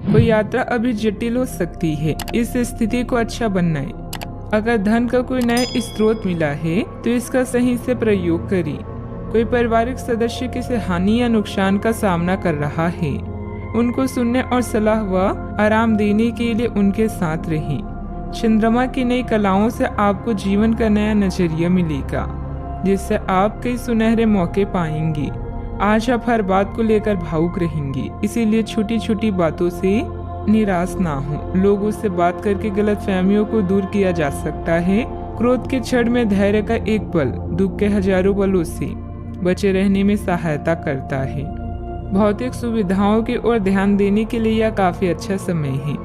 कोई यात्रा अभी जटिल हो सकती है, इस स्थिति को अच्छा बनाएं। अगर धन का कोई नया स्रोत मिला है तो इसका सही से प्रयोग करें। कोई पारिवारिक सदस्य किसी हानि या नुकसान का सामना कर रहा है, उनको सुनने और सलाह व आराम देने के लिए उनके साथ रहें। चंद्रमा की नई कलाओं से आपको जीवन का नया नजरिया मिलेगा, जिससे आप कई सुनहरे मौके पाएंगे। आज आप हर बात को लेकर भावुक रहेंगे, इसीलिए छोटी छोटी बातों से निराश ना हो। लोगों से बात करके गलतफहमियों को दूर किया जा सकता है। क्रोध के क्षण में धैर्य का एक पल दुख के हजारों पलों से बचे रहने में सहायता करता है। भौतिक सुविधाओं की ओर ध्यान देने के लिए यह काफी अच्छा समय है।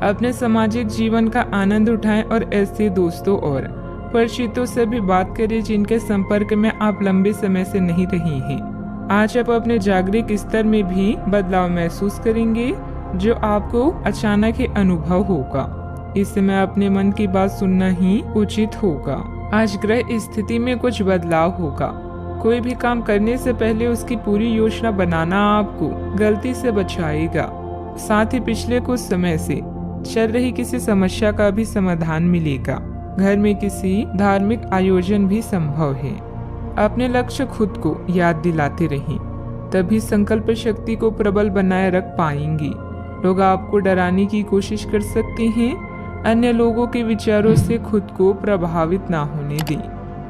अपने सामाजिक जीवन का आनंद उठाएं और ऐसे दोस्तों और परिचितों से भी बात करें जिनके संपर्क में आप लंबे समय से नहीं रही हैं। आज आप अपने जागरूक स्तर में भी बदलाव महसूस करेंगे, जो आपको अचानक ही अनुभव होगा। इस समय अपने मन की बात सुनना ही उचित होगा। आज ग्रह स्थिति में कुछ बदलाव होगा। कोई भी काम करने से पहले उसकी पूरी योजना बनाना आपको गलती से बचाएगा। साथ ही पिछले कुछ समय से चल रही किसी समस्या का भी समाधान मिलेगा। घर में किसी धार्मिक आयोजन भी संभव है। अपने लक्ष्य खुद को याद दिलाते रहें, तभी संकल्प शक्ति को प्रबल बनाए रख पाएंगे। लोग आपको डराने की कोशिश कर सकते हैं। अन्य लोगों के विचारों से खुद को प्रभावित ना होने दें।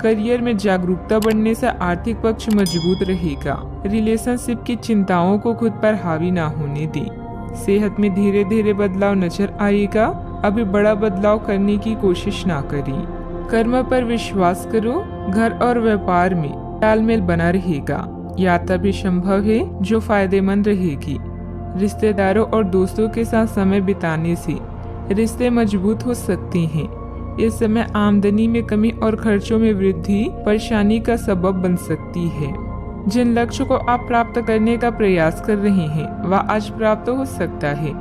करियर में जागरूकता बढ़ने से आर्थिक पक्ष मजबूत रहेगा। रिलेशनशिप की चिंताओं को खुद पर हावी ना होने दें। सेहत में धीरे धीरे बदलाव नजर आएगा। अभी बड़ा बदलाव करने की कोशिश ना करें। कर्म पर विश्वास करो। घर और व्यापार में तालमेल बना रहेगा। यात्रा भी संभव है जो फायदेमंद रहेगी। रिश्तेदारों और दोस्तों के साथ समय बिताने से रिश्ते मजबूत हो सकते हैं। इस समय आमदनी में कमी और खर्चों में वृद्धि परेशानी का सबब बन सकती है। जिन लक्ष्य को आप प्राप्त करने का प्रयास कर रहे हैं वह आज प्राप्त हो सकता है।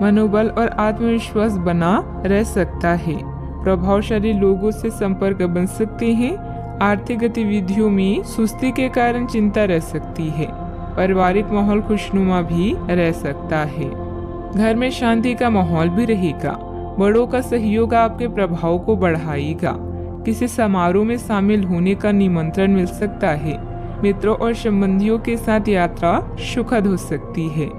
मनोबल और आत्मविश्वास बना रह सकता है। प्रभावशाली लोगों से संपर्क बन सकते हैं। आर्थिक गतिविधियों में सुस्ती के कारण चिंता रह सकती है। पारिवारिक माहौल खुशनुमा भी रह सकता है। घर में शांति का माहौल भी रहेगा। बड़ों का सहयोग आपके प्रभाव को बढ़ाएगा। किसी समारोह में शामिल होने का निमंत्रण मिल सकता है। मित्रों और संबंधियों के साथ यात्रा सुखद हो सकती है।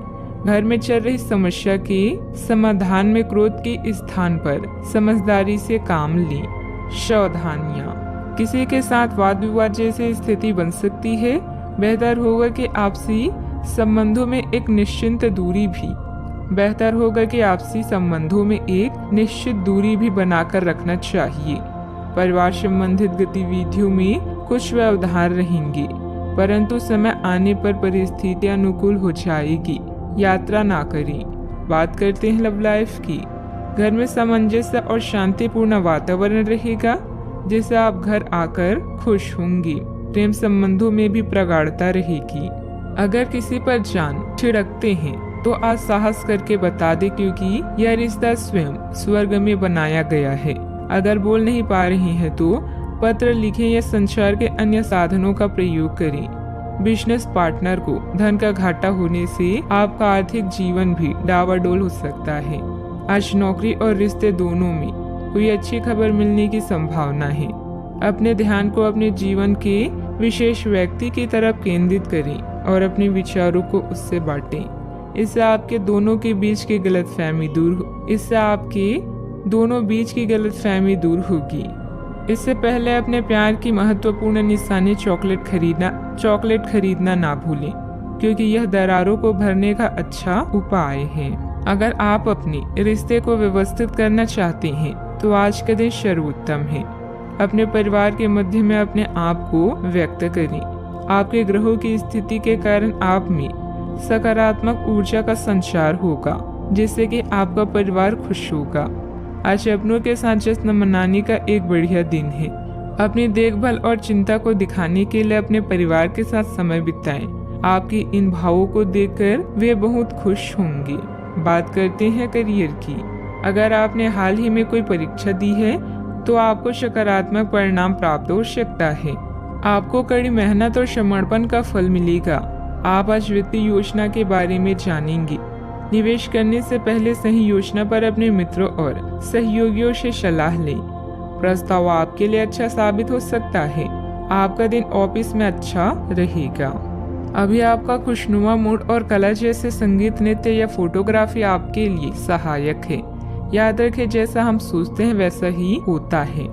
घर में चल रही समस्या के समाधान में क्रोध के स्थान पर समझदारी से काम लें। सावधानियां, किसी के साथ वाद विवाद जैसी स्थिति बन सकती है। बेहतर होगा कि आपसी संबंधों में एक निश्चित दूरी भी बनाकर रखना चाहिए। परिवार संबंधित गतिविधियों में कुछ व्यवधान रहेंगे, परंतु समय आने पर परिस्थितियां अनुकूल हो जाएगी। यात्रा ना करें। बात करते हैं लव लाइफ की। घर में सामंजस्य और शांतिपूर्ण वातावरण रहेगा, जिससे आप घर आकर खुश होंगे। प्रेम संबंधों में भी प्रगाढ़ता रहेगी। अगर किसी पर जान छिड़कते हैं तो आज साहस करके बता दे, क्योंकि यह रिश्ता स्वयं स्वर्ग में बनाया गया है। अगर बोल नहीं पा रहे हैं तो पत्र लिखें या संचार के अन्य साधनों का प्रयोग करें। बिजनेस पार्टनर को धन का घाटा होने से आपका आर्थिक जीवन भी डावाडोल हो सकता है। आज नौकरी और रिश्ते दोनों में कोई अच्छी खबर मिलने की संभावना है। अपने ध्यान को अपने जीवन के विशेष व्यक्ति की तरफ केंद्रित करें और अपने विचारों को उससे बांटें। इससे आपके दोनों बीच की गलतफहमी दूर होगी। इससे पहले अपने प्यार की महत्वपूर्ण निशानी चॉकलेट खरीदना ना भूलें, क्योंकि यह दरारों को भरने का अच्छा उपाय है। अगर आप अपने रिश्ते को व्यवस्थित करना चाहते हैं तो आज का दिन सर्वोत्तम है। अपने परिवार के मध्य में अपने आप को व्यक्त करें। आपके ग्रहों की स्थिति के कारण आप में सकारात्मक ऊर्जा का संचार होगा, जिससे कि आपका परिवार खुश होगा। आज अपनों के साथ जश्न मनाने का एक बढ़िया दिन है। अपनी देखभाल और चिंता को दिखाने के लिए अपने परिवार के साथ समय बिताएं। आपके इन भावों को देखकर वे बहुत खुश होंगे। बात करते हैं करियर की। अगर आपने हाल ही में कोई परीक्षा दी है तो आपको सकारात्मक परिणाम प्राप्त हो सकता है। आपको कड़ी मेहनत और समर्पण का फल मिलेगा। आप आज वित्तीय योजना के बारे में जानेंगे। निवेश करने से पहले सही योजना पर अपने मित्रों और सहयोगियों से सलाह लें। प्रस्ताव आपके लिए अच्छा साबित हो सकता है। आपका दिन ऑफिस में अच्छा रहेगा। अभी आपका खुशनुमा मूड और कला जैसे संगीत, नृत्य या फोटोग्राफी आपके लिए सहायक है। याद रखें, जैसा हम सोचते हैं वैसा ही होता है।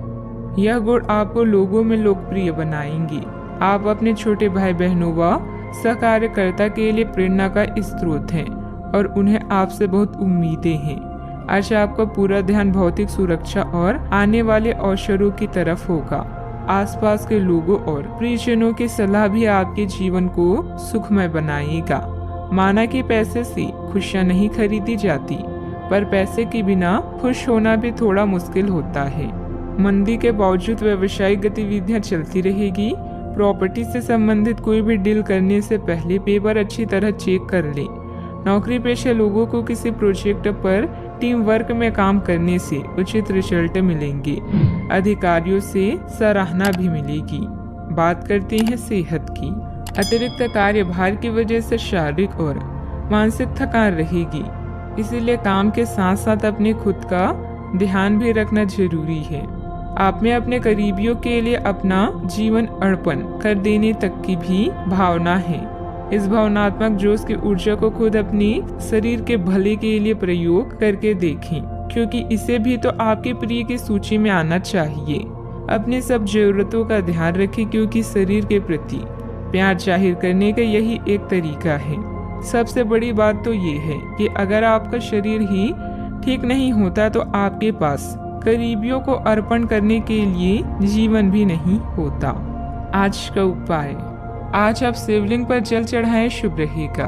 यह गुण आपको लोगों में लोकप्रिय बनाएंगे। आप अपने छोटे भाई बहनों व सहकार्यकर्ता के लिए प्रेरणा का स्रोत हैं और उन्हें आपसे बहुत उम्मीदें हैं। आज आपका पूरा ध्यान भौतिक सुरक्षा और आने वाले अवसरों की तरफ होगा। आसपास के लोगों और प्रियजनों की सलाह भी आपके जीवन को सुखमय बनाएगा। माना कि पैसे से खुशियां नहीं खरीदी जाती, पर पैसे के बिना खुश होना भी थोड़ा मुश्किल होता है। मंदी के बावजूद व्यवसायिक गतिविधियां चलती रहेगी। प्रॉपर्टी से संबंधित कोई भी डील करने से पहले पेपर अच्छी तरह चेक कर ले। नौकरी पेशे लोगों को किसी प्रोजेक्ट पर टीम वर्क में काम करने से उचित रिजल्ट मिलेंगे। अधिकारियों से सराहना भी मिलेगी। बात करते हैं सेहत की। अतिरिक्त कार्यभार की वजह से शारीरिक और मानसिक थकान रहेगी, इसीलिए काम के साथ साथ अपने खुद का ध्यान भी रखना जरूरी है। आप में अपने करीबियों के लिए अपना जीवन अर्पण कर देने तक की भी भावना है। इस भावनात्मक जोश की ऊर्जा को खुद अपनी शरीर के भले के लिए प्रयोग करके देखें, क्योंकि इसे भी तो आपके प्रिय की सूची में आना चाहिए। अपनी सब जरूरतों का ध्यान रखें, क्योंकि शरीर के प्रति प्यार जाहिर करने का यही एक तरीका है। सबसे बड़ी बात तो ये है कि अगर आपका शरीर ही ठीक नहीं होता तो आपके पास करीबियों को अर्पण करने के लिए जीवन भी नहीं होता। आज का उपाय, आज आप शिवलिंग पर जल चढ़ाएं, शुभ रहेगा।